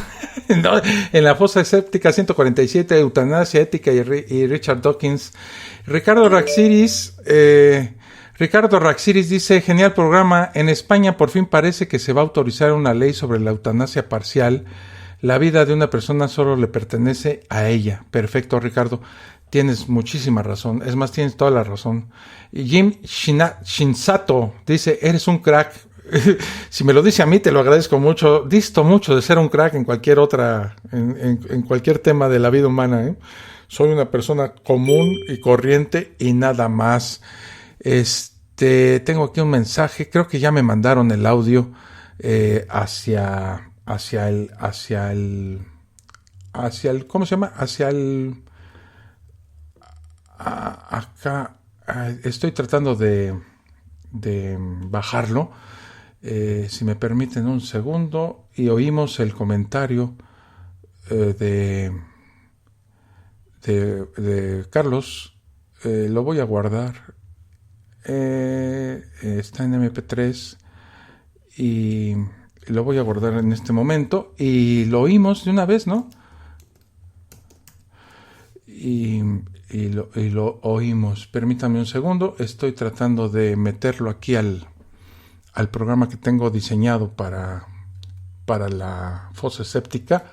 No, en la fosa escéptica 147, eutanasia ética y Richard Dawkins. Ricardo Raxiris dice, genial programa. En España por fin parece que se va a autorizar una ley sobre la eutanasia parcial. La vida de una persona solo le pertenece a ella. Perfecto, Ricardo. Tienes muchísima razón. Es más, tienes toda la razón. Y Jim Shinsato dice, eres un crack. Si me lo dice a mí, te lo agradezco mucho. Disto mucho de ser un crack en cualquier en cualquier tema de la vida humana, ¿eh? Soy una persona común y corriente y nada más. Tengo aquí un mensaje. Creo que ya me mandaron el audio hacia el, ¿cómo se llama? Acá estoy tratando de bajarlo. Si me permiten un segundo, y oímos el comentario de Carlos. Lo voy a guardar. Está en MP3 y lo voy a guardar en este momento, y lo oímos de una vez, ¿no? Y lo oímos. Permítame un segundo, estoy tratando de meterlo aquí al programa que tengo diseñado para la fosa escéptica.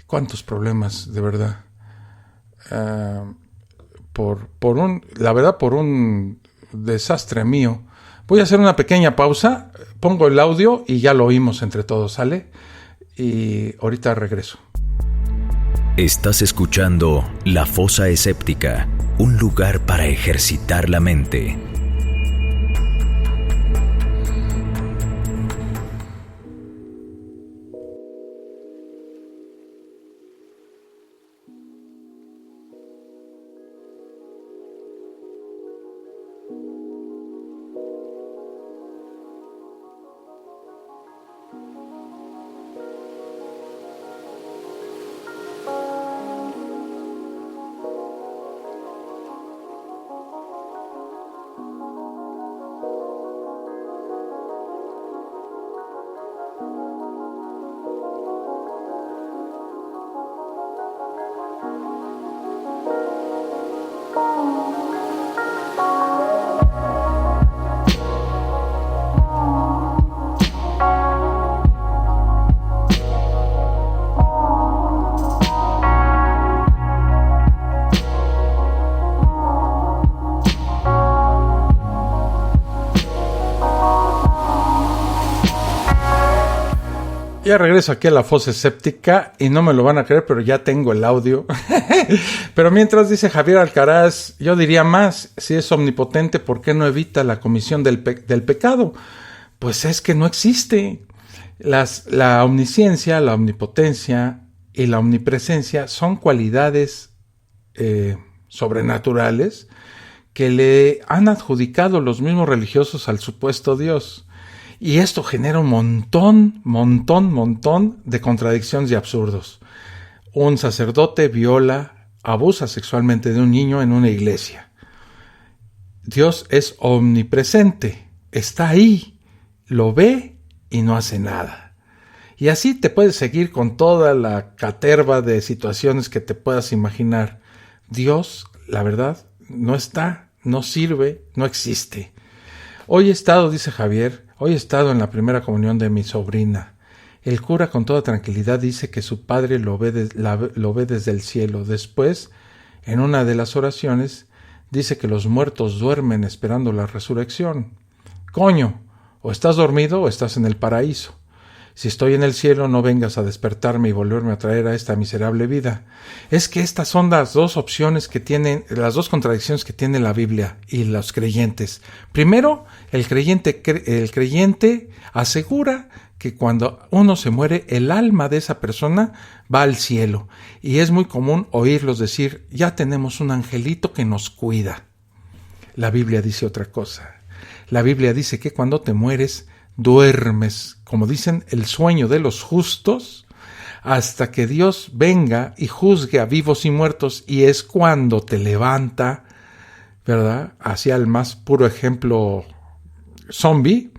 Cuántos problemas, de verdad. Por un desastre mío. Voy a hacer una pequeña pausa, pongo el audio y ya lo oímos entre todos, ¿sale? Y ahorita regreso. Estás escuchando La Fosa Escéptica, un lugar para ejercitar la mente. Ya regreso aquí a la fosa escéptica y no me lo van a creer, pero ya tengo el audio. Pero mientras, dice Javier Alcaraz, yo diría más, si es omnipotente, ¿por qué no evita la comisión del pecado? Pues es que no existe. La omnisciencia, la omnipotencia y la omnipresencia son cualidades sobrenaturales que le han adjudicado los mismos religiosos al supuesto Dios. Y esto genera un montón de contradicciones y absurdos. Un sacerdote abusa sexualmente de un niño en una iglesia. Dios es omnipresente, está ahí, lo ve y no hace nada. Y así te puedes seguir con toda la caterva de situaciones que te puedas imaginar. Dios, la verdad, no está, no sirve, no existe. Hoy he estado, dice Javier, en la primera comunión de mi sobrina. El cura con toda tranquilidad dice que su padre lo ve desde el cielo. Después, en una de las oraciones, dice que los muertos duermen esperando la resurrección. Coño, o estás dormido o estás en el paraíso. Si estoy en el cielo, no vengas a despertarme y volverme a traer a esta miserable vida. Es que estas son las dos opciones que tienen, las dos contradicciones que tiene la Biblia y los creyentes. Primero, el creyente asegura que cuando uno se muere, el alma de esa persona va al cielo. Y es muy común oírlos decir, ya tenemos un angelito que nos cuida. La Biblia dice otra cosa. La Biblia dice que cuando te mueres, duermes, como dicen, el sueño de los justos, hasta que Dios venga y juzgue a vivos y muertos, y es cuando te levanta, ¿verdad? Hacia el más puro ejemplo zombie,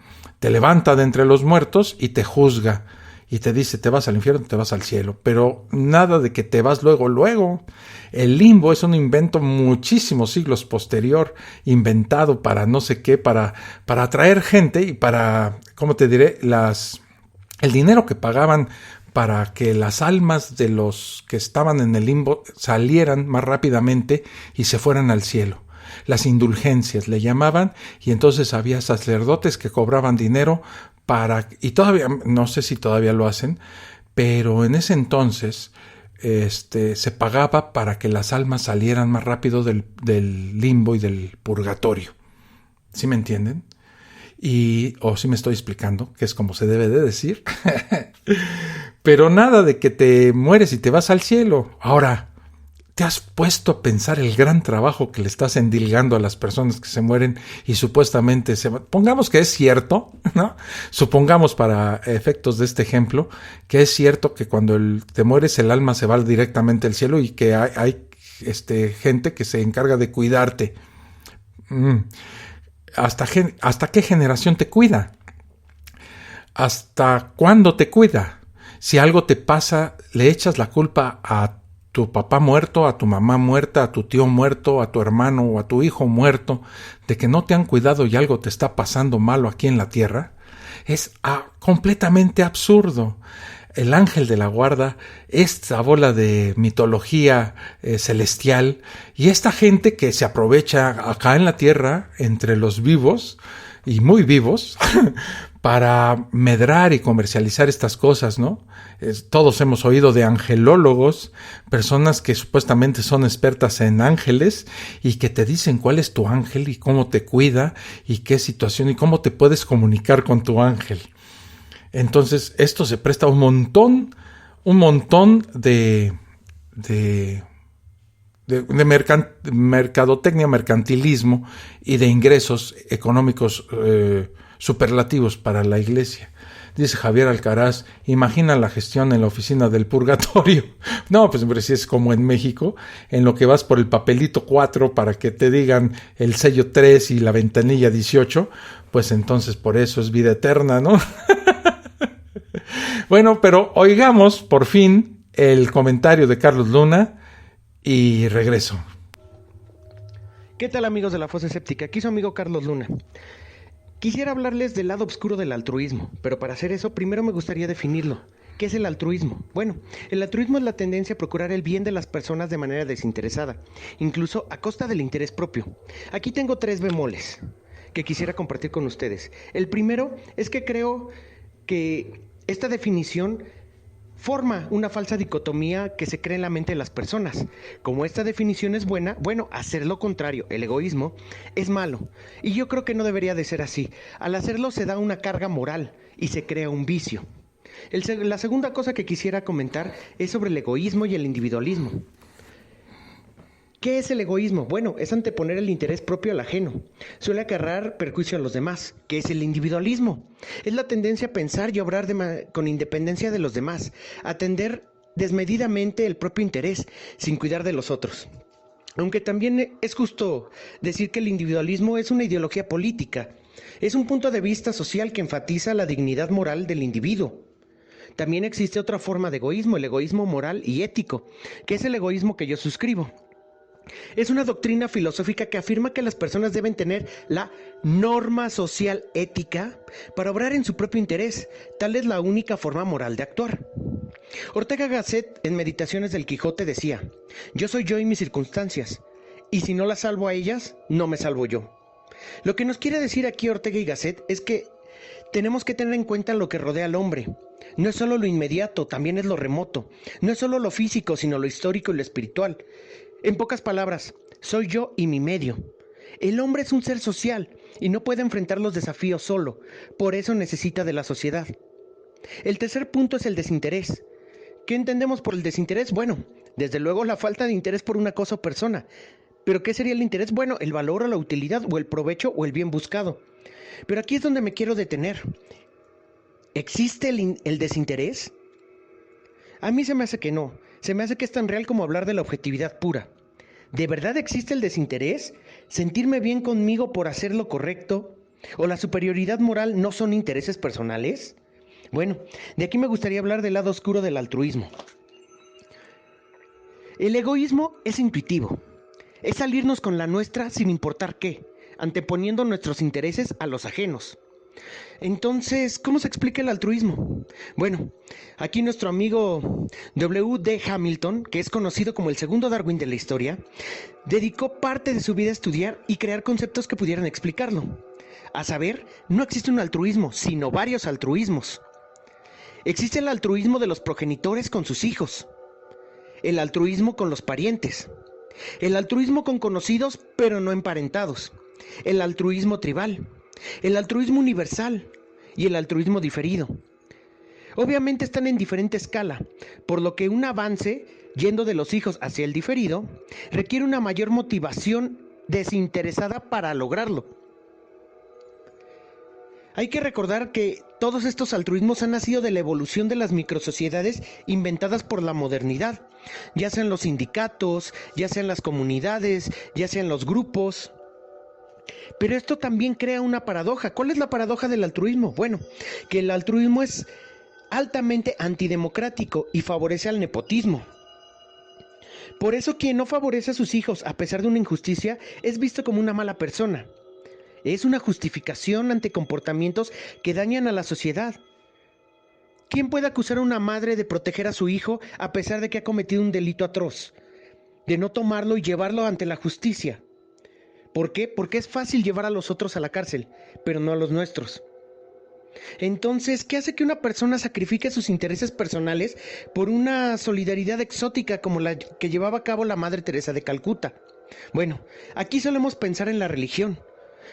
te levanta de entre los muertos y te juzga. Y te dice, te vas al infierno, te vas al cielo. Pero nada de que te vas luego, luego. El limbo es un invento muchísimos siglos posterior, inventado para no sé qué, para atraer gente y para, ¿cómo te diré? El dinero que pagaban para que las almas de los que estaban en el limbo salieran más rápidamente y se fueran al cielo. Las indulgencias le llamaban, y entonces había sacerdotes que cobraban dinero y todavía, no sé si todavía lo hacen, pero en ese entonces se pagaba para que las almas salieran más rápido del limbo y del purgatorio. ¿Sí me entienden? O sí me estoy explicando, que es como se debe de decir. Pero nada de que te mueres y te vas al cielo. Ahora, ¿te has puesto a pensar el gran trabajo que le estás endilgando a las personas que se mueren y supuestamente pongamos que es cierto, ¿no? Supongamos, para efectos de este ejemplo, que es cierto que cuando te mueres el alma se va directamente al cielo y que hay gente que se encarga de cuidarte. ¿Hasta qué generación te cuida? ¿Hasta cuándo te cuida? Si algo te pasa, le echas la culpa a tu papá muerto, a tu mamá muerta, a tu tío muerto, a tu hermano o a tu hijo muerto, de que no te han cuidado y algo te está pasando malo aquí en la tierra, es completamente absurdo. El ángel de la guarda, esta bola de mitología celestial, y esta gente que se aprovecha acá en la tierra, entre los vivos, y muy vivos, para medrar y comercializar estas cosas, ¿no? Todos hemos oído de angelólogos, personas que supuestamente son expertas en ángeles y que te dicen cuál es tu ángel y cómo te cuida y qué situación y cómo te puedes comunicar con tu ángel. Entonces, esto se presta un montón de mercadotecnia, mercantilismo y de ingresos económicos superlativos para la iglesia. Dice Javier Alcaraz, imagina la gestión en la oficina del purgatorio. No, pues hombre, si es como en México, en lo que vas por el papelito 4 para que te digan el sello 3 y la ventanilla 18, pues entonces por eso es vida eterna, ¿no? Bueno, pero oigamos por fin el comentario de Carlos Luna y regreso. ¿Qué tal, amigos de la Fosa Escéptica? Aquí su amigo Carlos Luna. Quisiera hablarles del lado oscuro del altruismo, pero para hacer eso primero me gustaría definirlo. ¿Qué es el altruismo? Bueno, el altruismo es la tendencia a procurar el bien de las personas de manera desinteresada, incluso a costa del interés propio. Aquí tengo 3 bemoles que quisiera compartir con ustedes. El primero es que creo que esta definición forma una falsa dicotomía que se cree en la mente de las personas. Como esta definición es buena, bueno, hacer lo contrario, el egoísmo, es malo. Y yo creo que no debería de ser así. Al hacerlo se da una carga moral y se crea un vicio. La segunda cosa que quisiera comentar es sobre el egoísmo y el individualismo. ¿Qué es el egoísmo? Bueno, es anteponer el interés propio al ajeno. Suele acarrear perjuicio a los demás. ¿Qué es el individualismo? Es la tendencia a pensar y obrar con independencia de los demás, atender desmedidamente el propio interés, sin cuidar de los otros. Aunque también es justo decir que el individualismo es una ideología política. Es un punto de vista social que enfatiza la dignidad moral del individuo. También existe otra forma de egoísmo, el egoísmo moral y ético, que es el egoísmo que yo suscribo. Es una doctrina filosófica que afirma que las personas deben tener la norma social ética para obrar en su propio interés. Tal es la única forma moral de actuar. Ortega Gasset, en Meditaciones del Quijote, decía: yo soy yo y mis circunstancias, y si no las salvo a ellas, no me salvo yo. Lo que nos quiere decir aquí Ortega y Gasset es que tenemos que tener en cuenta lo que rodea al hombre. No es solo lo inmediato, también es lo remoto. No es solo lo físico, sino lo histórico y lo espiritual. En pocas palabras, soy yo y mi medio. El hombre es un ser social y no puede enfrentar los desafíos solo, por eso necesita de la sociedad. El tercer punto es el desinterés. ¿Qué entendemos por el desinterés? Bueno, desde luego la falta de interés por una cosa o persona. ¿Pero qué sería el interés? Bueno, el valor o la utilidad o el provecho o el bien buscado. Pero aquí es donde me quiero detener. ¿Existe el desinterés? A mí se me hace que no. Se me hace que es tan real como hablar de la objetividad pura. ¿De verdad existe el desinterés? ¿Sentirme bien conmigo por hacer lo correcto? ¿O la superioridad moral no son intereses personales? Bueno, de aquí me gustaría hablar del lado oscuro del altruismo. El egoísmo es intuitivo. Es salirnos con la nuestra sin importar qué, anteponiendo nuestros intereses a los ajenos. Entonces, ¿cómo se explica el altruismo? Bueno, aquí nuestro amigo W.D. Hamilton, que es conocido como el segundo Darwin de la historia, dedicó parte de su vida a estudiar y crear conceptos que pudieran explicarlo. A saber, no existe un altruismo, sino varios altruismos. Existe el altruismo de los progenitores con sus hijos, el altruismo con los parientes, el altruismo con conocidos pero no emparentados, el altruismo tribal, el altruismo universal y el altruismo diferido. Obviamente están en diferente escala, por lo que un avance, yendo de los hijos hacia el diferido, requiere una mayor motivación desinteresada para lograrlo. Hay que recordar que todos estos altruismos han nacido de la evolución de las microsociedades inventadas por la modernidad, ya sean los sindicatos, ya sean las comunidades, ya sean los grupos. Pero esto también crea una paradoja. ¿Cuál es la paradoja del altruismo? Bueno, que el altruismo es altamente antidemocrático y favorece al nepotismo. Por eso quien no favorece a sus hijos a pesar de una injusticia es visto como una mala persona. Es una justificación ante comportamientos que dañan a la sociedad. ¿Quién puede acusar a una madre de proteger a su hijo a pesar de que ha cometido un delito atroz? De no tomarlo y llevarlo ante la justicia. ¿Por qué? Porque es fácil llevar a los otros a la cárcel, pero no a los nuestros. Entonces, ¿qué hace que una persona sacrifique sus intereses personales por una solidaridad exótica como la que llevaba a cabo la Madre Teresa de Calcuta? Bueno, aquí solemos pensar en la religión,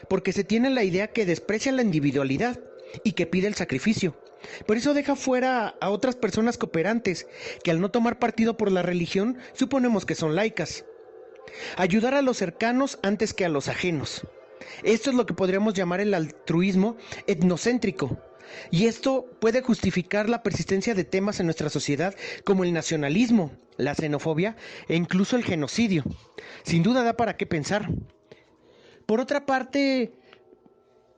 porque se tiene la idea que desprecia la individualidad y que pide el sacrificio. Por eso deja fuera a otras personas cooperantes, que al no tomar partido por la religión, suponemos que son laicas. Ayudar a los cercanos antes que a los ajenos. Esto es lo que podríamos llamar el altruismo etnocéntrico. Y esto puede justificar la persistencia de temas en nuestra sociedad como el nacionalismo, la xenofobia e incluso el genocidio. Sin duda da para qué pensar. Por otra parte,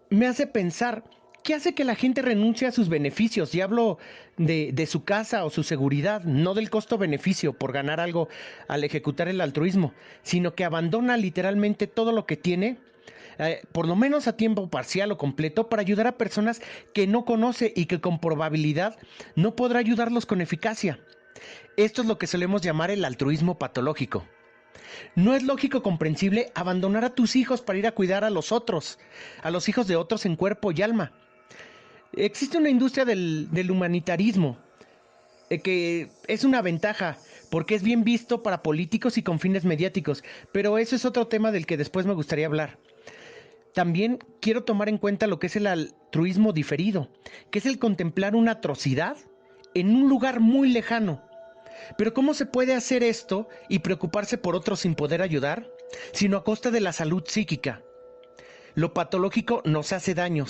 me hace pensar, ¿qué hace que la gente renuncie a sus beneficios? Y hablo de su casa o su seguridad, no del costo-beneficio por ganar algo al ejecutar el altruismo, sino que abandona literalmente todo lo que tiene, por lo menos a tiempo parcial o completo, para ayudar a personas que no conoce y que con probabilidad no podrá ayudarlos con eficacia. Esto es lo que solemos llamar el altruismo patológico. No es lógico o comprensible abandonar a tus hijos para ir a cuidar a los otros, a los hijos de otros en cuerpo y alma. Existe una industria del humanitarismo que es una ventaja porque es bien visto para políticos y con fines mediáticos, pero eso es otro tema del que después me gustaría hablar. También quiero tomar en cuenta lo que es el altruismo diferido, que es el contemplar una atrocidad en un lugar muy lejano. Pero ¿cómo se puede hacer esto y preocuparse por otros sin poder ayudar? Sino a costa de la salud psíquica. Lo patológico nos hace daño,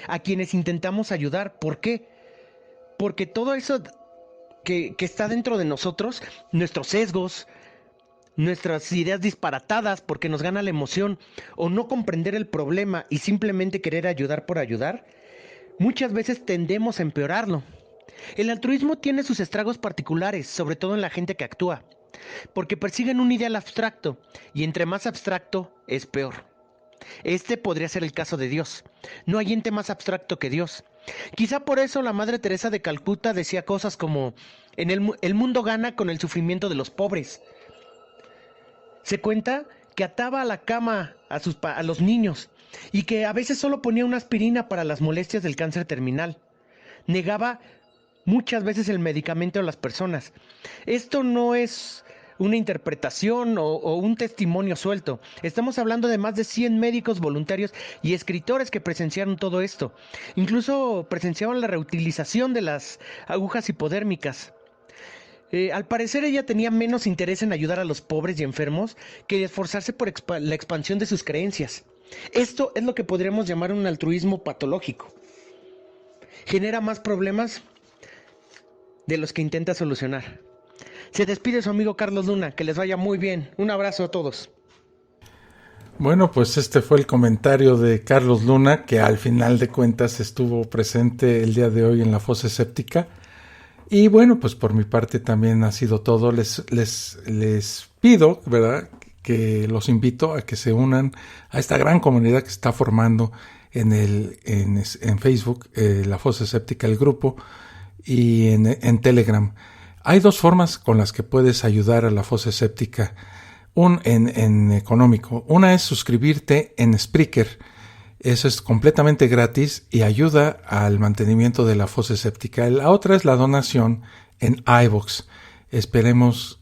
a quienes intentamos ayudar. ¿Por qué? Porque todo eso que está dentro de nosotros, nuestros sesgos, nuestras ideas disparatadas porque nos gana la emoción, o no comprender el problema y simplemente querer ayudar por ayudar, muchas veces tendemos a empeorarlo. El altruismo tiene sus estragos particulares, sobre todo en la gente que actúa, porque persiguen un ideal abstracto, y entre más abstracto es peor. Este podría ser el caso de Dios. No hay ente más abstracto que Dios. Quizá por eso la Madre Teresa de Calcuta decía cosas como: el mundo gana con el sufrimiento de los pobres. Se cuenta que ataba a la cama a los niños y que a veces solo ponía una aspirina para las molestias del cáncer terminal. Negaba muchas veces el medicamento a las personas. Esto no es una interpretación o un testimonio suelto. Estamos hablando de más de 100 médicos voluntarios y escritores que presenciaron todo esto. Incluso presenciaban la reutilización de las agujas hipodérmicas. Al parecer ella tenía menos interés en ayudar a los pobres y enfermos que en esforzarse por la expansión de sus creencias. Esto es lo que podríamos llamar un altruismo patológico. Genera más problemas de los que intenta solucionar. Se despide su amigo Carlos Luna, que les vaya muy bien. Un abrazo a todos. Bueno, pues este fue el comentario de Carlos Luna, que al final de cuentas estuvo presente el día de hoy en la fosa escéptica. Y bueno, pues por mi parte también ha sido todo. Les pido, ¿verdad?, que los invito a que se unan a esta gran comunidad que se está formando en Facebook, la fosa escéptica, el grupo, y en Telegram. Hay dos formas con las que puedes ayudar a la fosa escéptica. En económico. Una es suscribirte en Spreaker. Eso es completamente gratis y ayuda al mantenimiento de la fosa escéptica. La otra es la donación en iVoox. Esperemos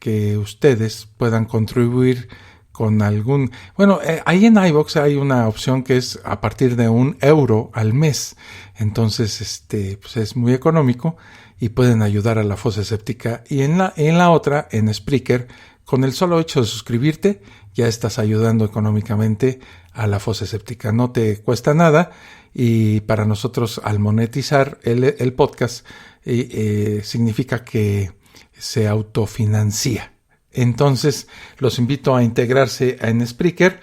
que ustedes puedan contribuir con algún... Bueno, ahí en iVoox hay una opción que es a partir de €1 al mes. Entonces, pues es muy económico y pueden ayudar a la fosa escéptica. Y en la otra, en Spreaker, con el solo hecho de suscribirte, ya estás ayudando económicamente a la fosa escéptica. No te cuesta nada y para nosotros, al monetizar el podcast, significa que se autofinancia. Entonces, los invito a integrarse en Spreaker,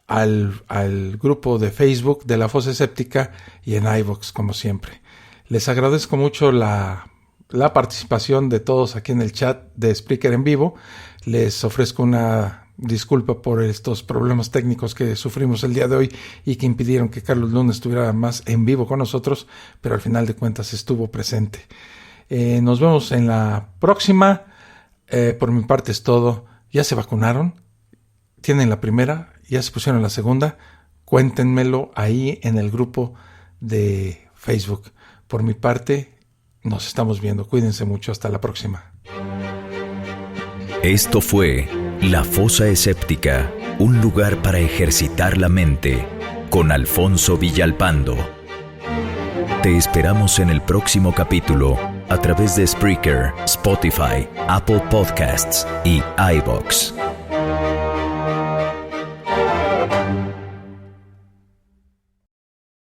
al grupo de Facebook de la fosa escéptica y en iVoox, como siempre. Les agradezco mucho la participación de todos aquí en el chat de Spreaker en vivo. Les ofrezco una disculpa por estos problemas técnicos que sufrimos el día de hoy y que impidieron que Carlos Luna estuviera más en vivo con nosotros, pero al final de cuentas estuvo presente. Nos vemos en la próxima. Por mi parte es todo. ¿Ya se vacunaron? ¿Tienen la primera? ¿Ya se pusieron la segunda? Cuéntenmelo ahí en el grupo de Facebook. Por mi parte, nos estamos viendo. Cuídense mucho. Hasta la próxima. Esto fue La Fosa Escéptica, un lugar para ejercitar la mente, con Alfonso Villalpando. Te esperamos en el próximo capítulo a través de Spreaker, Spotify, Apple Podcasts y iVoox.